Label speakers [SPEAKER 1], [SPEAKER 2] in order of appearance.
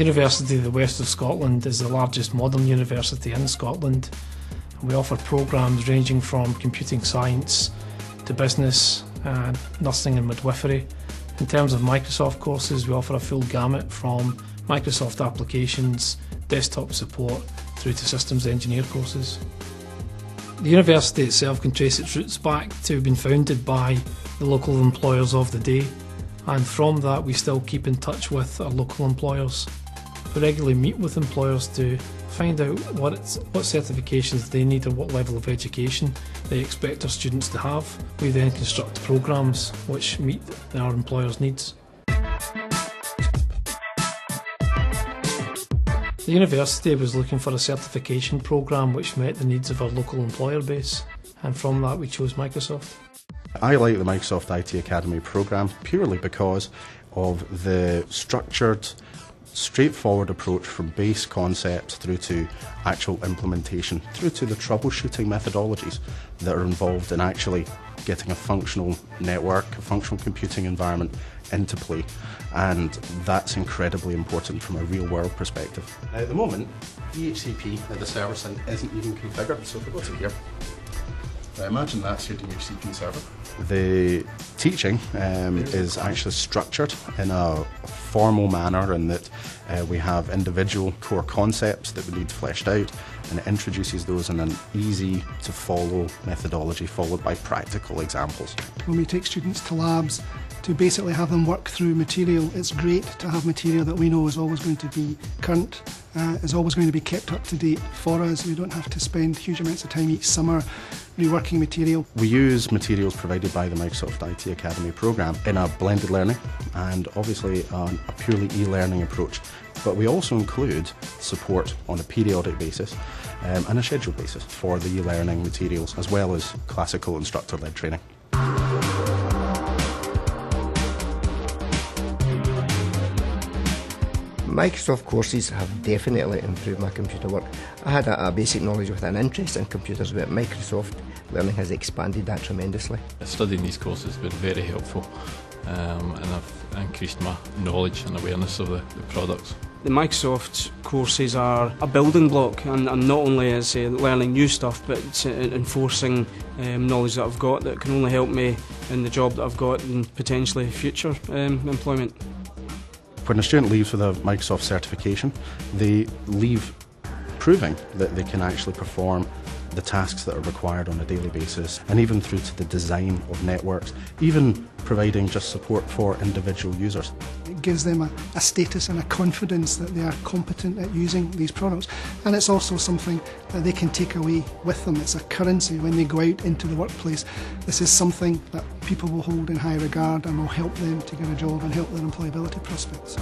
[SPEAKER 1] University of the West of Scotland is the largest modern university in Scotland. We offer programmes ranging from computing science to business, nursing and midwifery. In terms of Microsoft courses, we offer a full gamut from Microsoft applications, desktop support through to systems engineer courses. The university itself can trace its roots back to being founded by the local employers of the day, and from that we still keep in touch with our local employers. We regularly meet with employers to find out what certifications they need or what level of education they expect our students to have. We then construct programmes which meet our employers' needs. The university was looking for a certification programme which met the needs of our local employer base, and from that we chose Microsoft.
[SPEAKER 2] I like the Microsoft IT Academy programme purely because of the structured, straightforward approach from base concepts through to actual implementation, through to the troubleshooting methodologies that are involved in actually getting a functional network, a functional computing environment into play, and that's incredibly important from a real world perspective. Now at the moment, DHCP at the server side isn't even configured, so if we go to here, imagine that's your DHCP server. The teaching is actually structured in a formal manner in that we have individual core concepts that we need fleshed out, and it introduces those in an easy to follow methodology followed by practical examples.
[SPEAKER 3] When we take students to labs to basically have them work through material, it's great to have material that we know is always going to be current, is always going to be kept up to date for us. We don't have to spend huge amounts of time each summer reworking material.
[SPEAKER 2] We use materials provided by the Microsoft IT Academy programme in a blended learning and obviously a purely e-learning approach, but we also include support on a periodic basis and a scheduled basis for the e-learning materials, as well as classical instructor-led training.
[SPEAKER 4] Microsoft courses have definitely improved my computer work. I had a basic knowledge with an interest in computers, but Microsoft learning has expanded that tremendously.
[SPEAKER 5] Studying these courses has been very helpful, and I've increased my knowledge and awareness of the products.
[SPEAKER 6] The Microsoft courses are a building block, and not only is learning new stuff, but it's enforcing knowledge that I've got that can only help me in the job that I've got and potentially future employment.
[SPEAKER 2] When a student leaves with a Microsoft certification, they leave proving that they can actually perform the tasks that are required on a daily basis, and even through to the design of networks, even providing just support for individual users.
[SPEAKER 3] It gives them a status and a confidence that they are competent at using these products, and it's also something that they can take away with them. It's a currency when they go out into the workplace. This is something that people will hold in high regard and will help them to get a job and help their employability prospects.